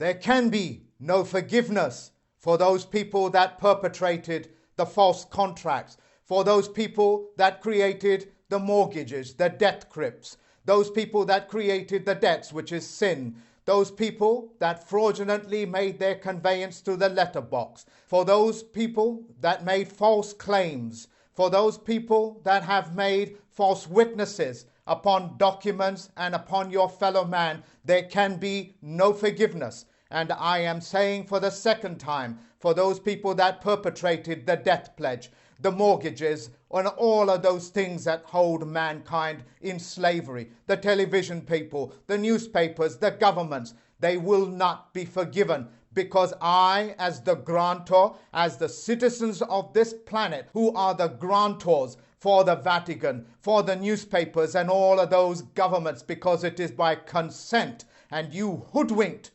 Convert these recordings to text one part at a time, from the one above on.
There can be no forgiveness for those people that perpetrated the false contracts, for those people that created the mortgages, the debt crypts, those people that created the debts, which is sin, those people that fraudulently made their conveyance to the letterbox, for those people that made false claims, for those people that have made false witnesses upon documents and upon your fellow man. There can be no forgiveness. And I am saying for the second time, for those people that perpetrated the death pledge, the mortgages, and all of those things that hold mankind in slavery, the television people, the newspapers, the governments, they will not be forgiven, because I, as the grantor, as the citizens of this planet, who are the grantors for the Vatican, for the newspapers and all of those governments, because it is by consent, and you hoodwinked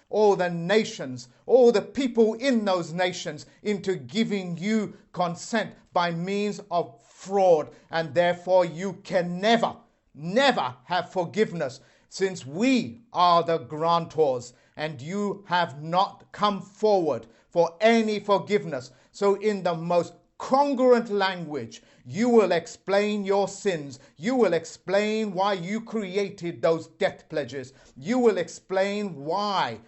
all the nations, all the people in those nations into giving you consent by means of fraud. And therefore you can never have forgiveness, since we are the grantors and you have not come forward for any forgiveness. So in the most congruent language, you will explain your sins. You will explain why you created those death pledges. You will explain why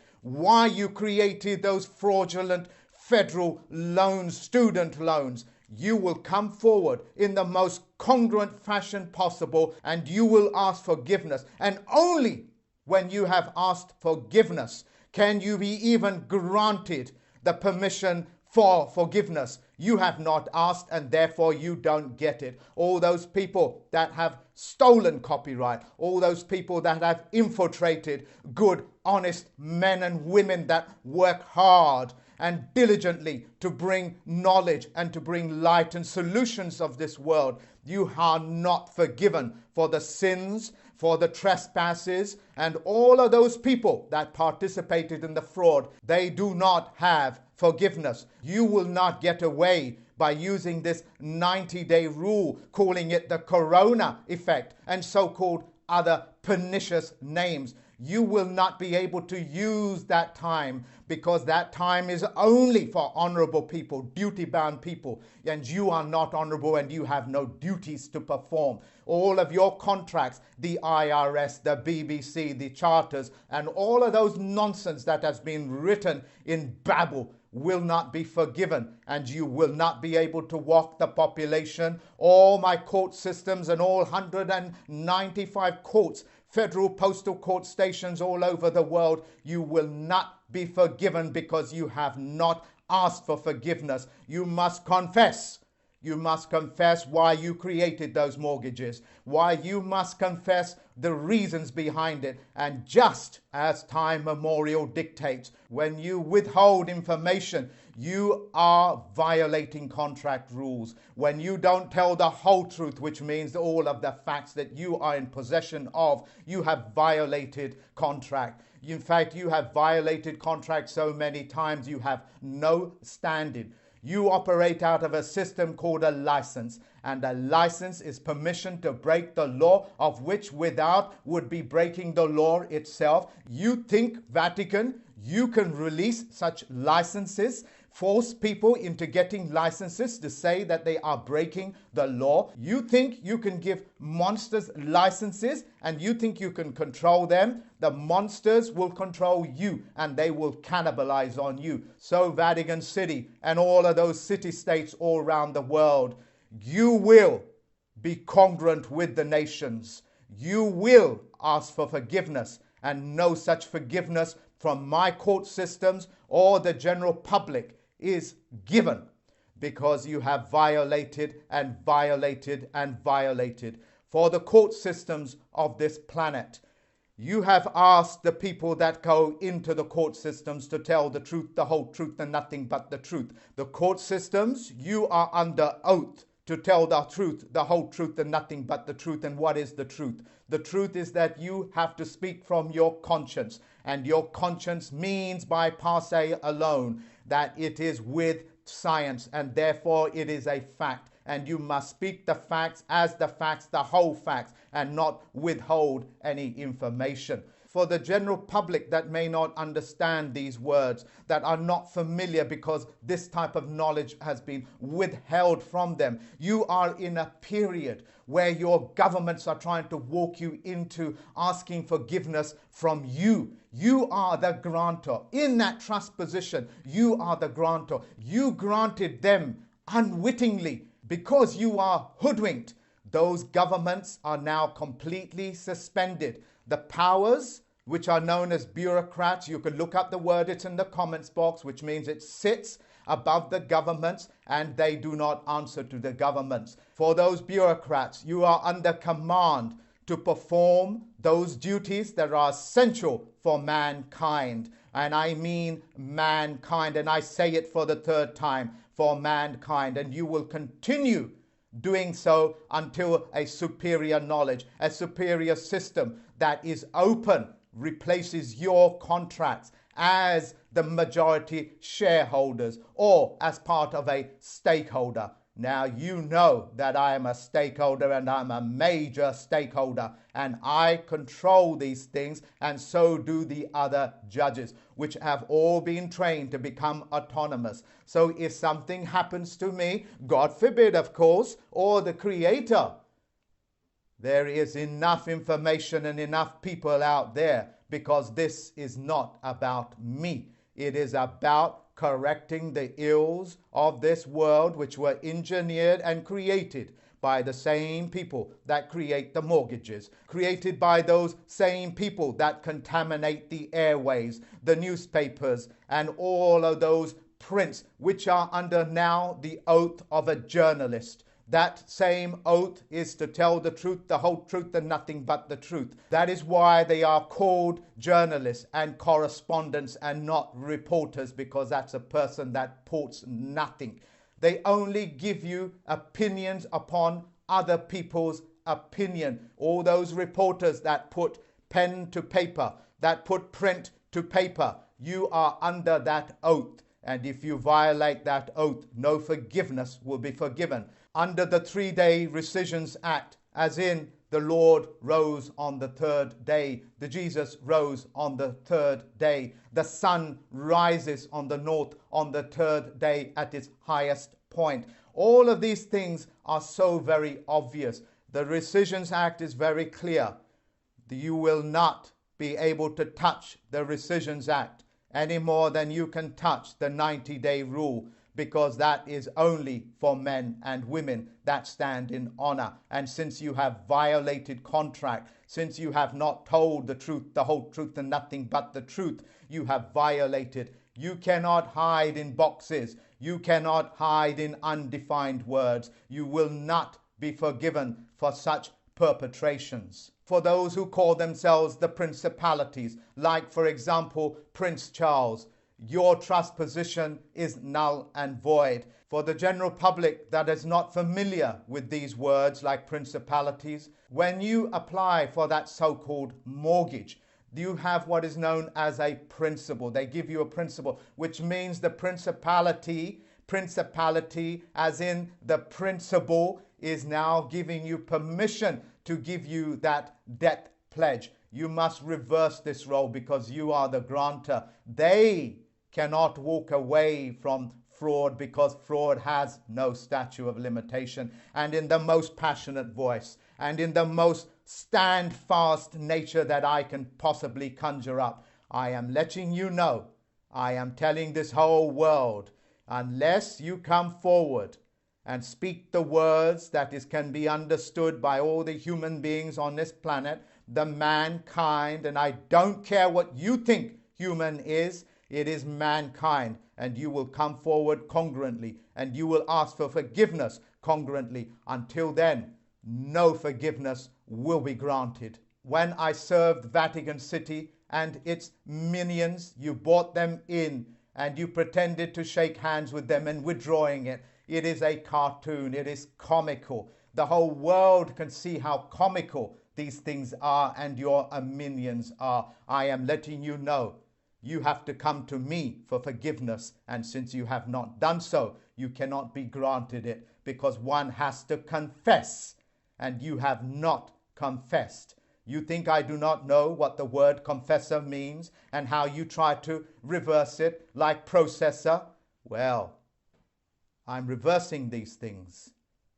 you created those fraudulent federal loans, student loans. You will come forward in the most congruent fashion possible, and you will ask forgiveness. And only when you have asked forgiveness can you be even granted the permission for forgiveness. You have not asked, and therefore you don't get it. All those people that have stolen copyright, all those people that have infiltrated good, honest men and women that work hard and diligently to bring knowledge and to bring light and solutions of this world, you are not forgiven for the sins, for the trespasses, and all of those people that participated in the fraud. They do not have forgiveness. You will not get away by using this 90-day rule, calling it the corona effect and so-called other pernicious names. You will not be able to use that time, because that time is only for honorable people, duty-bound people, and you are not honorable and you have no duties to perform. All of your contracts, the IRS, the BBC, the charters, and all of those nonsense that has been written in Babel will not be forgiven, and you will not be able to walk the population. All my court systems and all 195 courts, federal postal court stations all over the world, you will not be forgiven because you have not asked for forgiveness. You must confess. You must confess why you created those mortgages, why you must confess the reasons behind it. And just as time memorial dictates, when you withhold information, you are violating contract rules. When you don't tell the whole truth, which means all of the facts that you are in possession of, you have violated contract. In fact, you have violated contract so many times you have no standing. You operate out of a system called a license, and a license is permission to break the law, of which without would be breaking the law itself. You think, Vatican, you can release such licenses, force people into getting licenses to say that they are breaking the law? You think you can give monsters licenses and you think you can control them? The monsters will control you and they will cannibalize on you. So Vatican City and all of those city-states all around the world, you will be congruent with the nations. You will ask for forgiveness, and no such forgiveness from my court systems or the general public is given, because you have violated and violated and violated. For the court systems of this planet, you have asked the people that go into the court systems to tell the truth, the whole truth, and nothing but the truth. The court systems, you are under oath to tell the truth, the whole truth, and nothing but the truth. And what is the truth? The truth is that you have to speak from your conscience. And your conscience means by passe alone that it is with science, and therefore it is a fact. And you must speak the facts as the facts, the whole facts, and not withhold any information. For the general public that may not understand these words, that are not familiar because this type of knowledge has been withheld from them, you are in a period where your governments are trying to walk you into asking forgiveness from you. You are the grantor. In that trust position, you are the grantor. You granted them unwittingly because you are hoodwinked. Those governments are now completely suspended. The powers, which are known as bureaucrats, you can look up the word, it's in the comments box, which means it sits above the governments and they do not answer to the governments. For those bureaucrats, you are under command to perform those duties that are essential for mankind. And I mean mankind, and I say it for the third time, for mankind. And you will continue doing so until a superior knowledge, a superior system that is open replaces your contracts as the majority shareholders or as part of a stakeholder. Now you know that I am a stakeholder and I'm a major stakeholder and I control these things, and so do the other judges, which have all been trained to become autonomous. So if something happens to me, God forbid of course, or the Creator, there is enough information and enough people out there, because this is not about me. It is about correcting the ills of this world, which were engineered and created by the same people that create the mortgages, created by those same people that contaminate the airways, the newspapers, and all of those prints which are under now the oath of a journalist. That same oath is to tell the truth, the whole truth, and nothing but the truth. That is why they are called journalists and correspondents and not reporters, because that's a person that reports nothing. They only give you opinions upon other people's opinion. All those reporters that put pen to paper, that put print to paper, you are under that oath. And if you violate that oath, no forgiveness will be forgiven. Under the 3-day Rescissions Act, as in the Lord rose on the third day, the Jesus rose on the third day, the sun rises on the north on the third day at its highest point. All of these things are so very obvious. The Rescissions Act is very clear. You will not be able to touch the Rescissions Act any more than you can touch the 90-day rule, because that is only for men and women that stand in honor. And since you have violated contract, since you have not told the truth, the whole truth, and nothing but the truth, you have violated. You cannot hide in boxes. You cannot hide in undefined words. You will not be forgiven for such perpetrations. For those who call themselves the principalities, like for example Prince Charles, your trust position is null and void. For the general public that is not familiar with these words like principalities, when you apply for that so-called mortgage, you have what is known as a principal. They give you a principal, which means the principality as in the principal, is now giving you permission to give you that debt pledge. You must reverse this role because you are the grantor. They cannot walk away from fraud because fraud has no statute of limitation. And in the most passionate voice and in the most stand-fast nature that I can possibly conjure up, I am letting you know, I am telling this whole world, unless you come forward and speak the words that can be understood by all the human beings on this planet, the mankind, and I don't care what you think human is, it is mankind, and you will come forward congruently and you will ask for forgiveness congruently. Until then, no forgiveness will be granted. When I served Vatican City and its minions, you brought them in and you pretended to shake hands with them and withdrawing it. It is a cartoon. It is comical. The whole world can see how comical these things are and your minions are. I am letting you know. You have to come to me for forgiveness, and since you have not done so, you cannot be granted it, because one has to confess, and you have not confessed. You think I do not know what the word confessor means and how you try to reverse it like processor? Well, I'm reversing these things.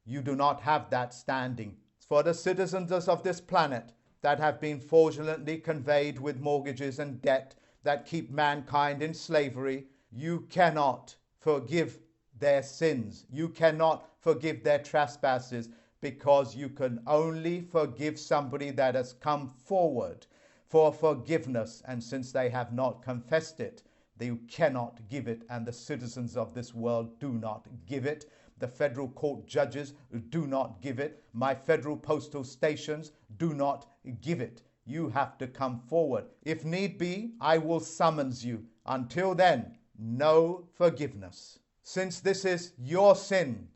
You do not have that standing. For the citizens of this planet that have been fraudulently conveyed with mortgages and debt that keep mankind in slavery, you cannot forgive their sins. You cannot forgive their trespasses, because you can only forgive somebody that has come forward for forgiveness. And since they have not confessed it, they cannot give it, and the citizens of this world do not give it. The federal court judges do not give it. My federal postal stations do not give it. You have to come forward. If need be, I will summons you. Until then, no forgiveness. Since this is your sin,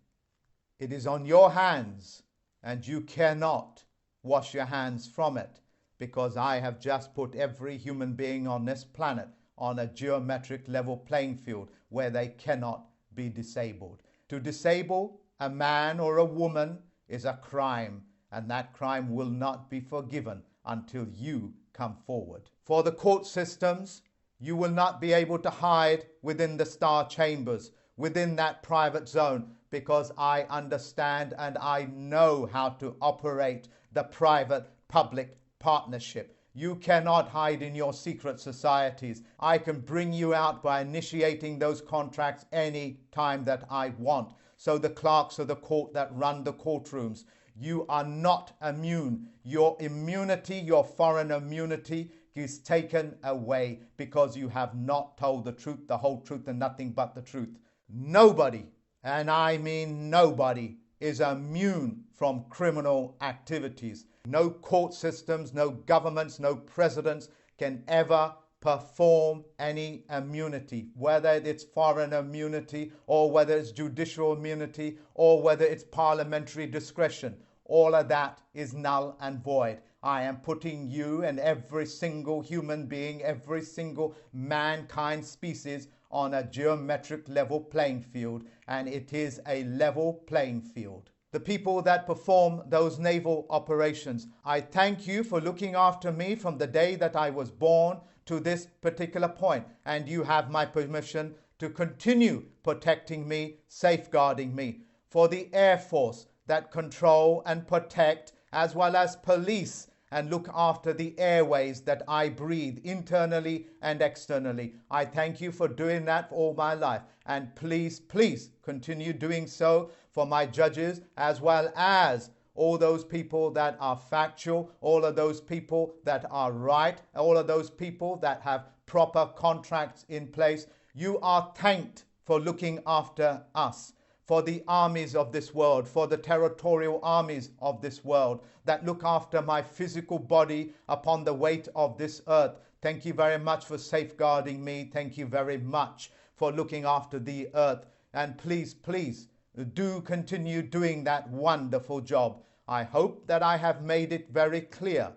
it is on your hands, and you cannot wash your hands from it, because I have just put every human being on this planet on a geometric level playing field where they cannot be disabled. To disable a man or a woman is a crime, and that crime will not be forgiven until you come forward. For the court systems, you will not be able to hide within the star chambers, within that private zone, because I understand and I know how to operate the private-public partnership. You cannot hide in your secret societies. I can bring you out by initiating those contracts any time that I want. So the clerks of the court that run the courtrooms, you are not immune. Your immunity, your foreign immunity, is taken away because you have not told the truth, the whole truth, and nothing but the truth. Nobody, and I mean nobody, is immune from criminal activities. No court systems, no governments, no presidents can ever perform any immunity, whether it's foreign immunity or whether it's judicial immunity or whether it's parliamentary discretion. All of that is null and void. I am putting you and every single human being, every single mankind species on a geometric level playing field, and it is a level playing field. The people that perform those naval operations, I thank you for looking after me from the day that I was born to this particular point, and you have my permission to continue protecting me, safeguarding me. For the Air Force that control and protect, as well as police, and look after the airways that I breathe internally and externally. I thank you for doing that for all my life. And please, please continue doing so for my judges, as well as all those people that are factual, all of those people that are right, all of those people that have proper contracts in place. You are thanked for looking after us, for the armies of this world, for the territorial armies of this world that look after my physical body upon the weight of this earth. Thank you very much for safeguarding me. Thank you very much for looking after the earth. And please, please do continue doing that wonderful job. I hope that I have made it very clear.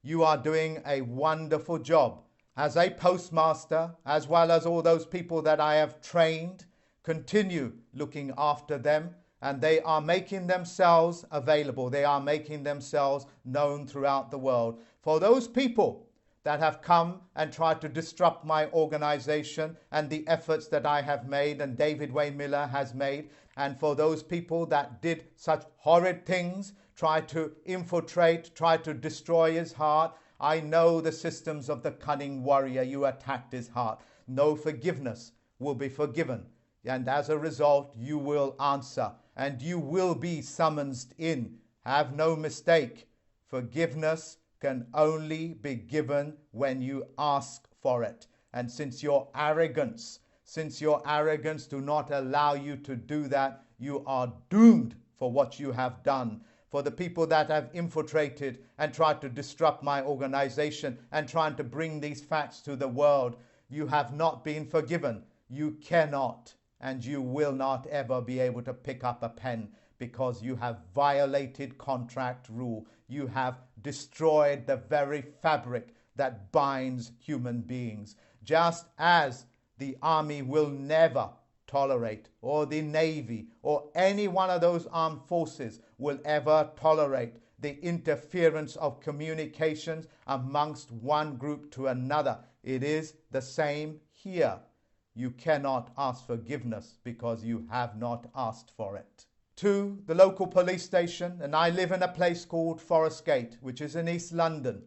You are doing a wonderful job as a postmaster, as well as all those people that I have trained. Continue looking after them, and they are making themselves available. They are making themselves known throughout the world. For those people that have come and tried to disrupt my organization and the efforts that I have made and David Way Miller has made, and for those people that did such horrid things, try to infiltrate, try to destroy his heart, I know the systems of the cunning warrior. You attacked his heart. No forgiveness will be forgiven. And as a result, you will answer and you will be summoned in. Have no mistake. Forgiveness can only be given when you ask for it. And since your arrogance do not allow you to do that, you are doomed for what you have done. For the people that have infiltrated and tried to disrupt my organization and trying to bring these facts to the world, you have not been forgiven. You cannot and you will not ever be able to pick up a pen, because you have violated contract rule. You have destroyed the very fabric that binds human beings. Just as the army will never tolerate, or the Navy, or any one of those armed forces will ever tolerate the interference of communications amongst one group to another. It is the same here. You cannot ask forgiveness because you have not asked for it. To the local police station, and I live in a place called Forest Gate, which is in East London.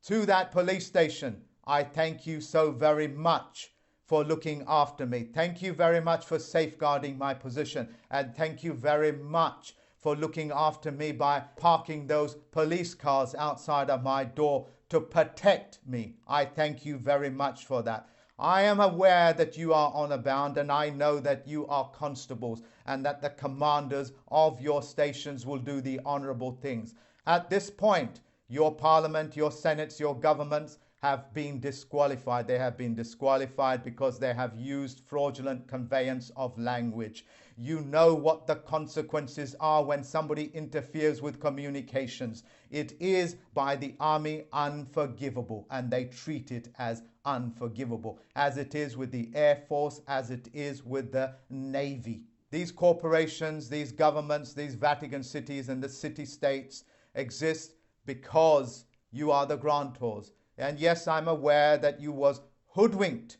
To that police station, I thank you so very much for looking after me. Thank you very much for safeguarding my position. And thank you very much for looking after me by parking those police cars outside of my door to protect me. I thank you very much for that. I am aware that you are honour bound, and I know that you are constables and that the commanders of your stations will do the honourable things. At this point, your parliament, your senates, your governments have been disqualified. They have been disqualified because they have used fraudulent conveyance of language. You know what the consequences are when somebody interferes with communications. It is by the army unforgivable, and they treat it as unforgivable, as it is with the Air Force, as it is with the Navy. These corporations, these governments, these Vatican cities and the city-states exist because you are the grantors. And yes, I'm aware that you was hoodwinked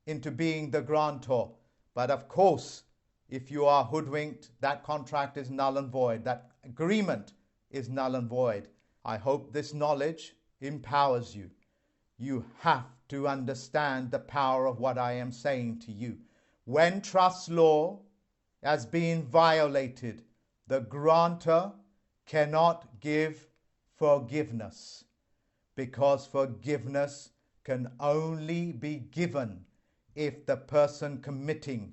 into being the grantor. But of course, if you are hoodwinked, that contract is null and void. That agreement is null and void. I hope this knowledge empowers you. You have to understand the power of what I am saying to you. When trust law has been violated, the grantor cannot give forgiveness, because forgiveness can only be given if the person committing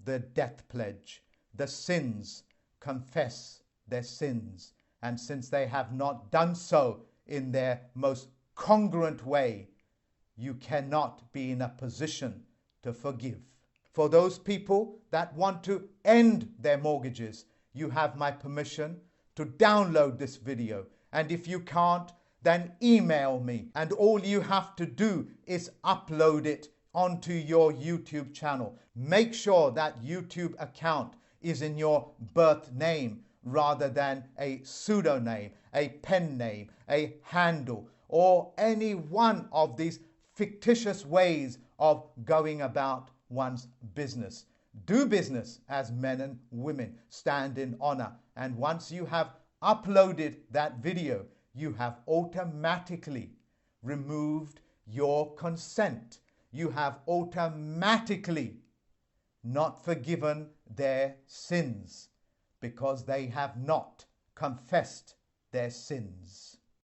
the death pledge, the sins, confess their sins. And since they have not done so in their most congruent way, you cannot be in a position to forgive. For those people that want to end their mortgages, you have my permission to download this video. And if you can't, then email me. And all you have to do is upload it onto your YouTube channel. Make sure that YouTube account is in your birth name rather than a pseudonym, a pen name, a handle, or any one of these fictitious ways of going about one's business. Do business as men and women. Stand in honor. And once you have uploaded that video, you have automatically removed your consent. You have automatically not forgiven their sins because they have not confessed their sins.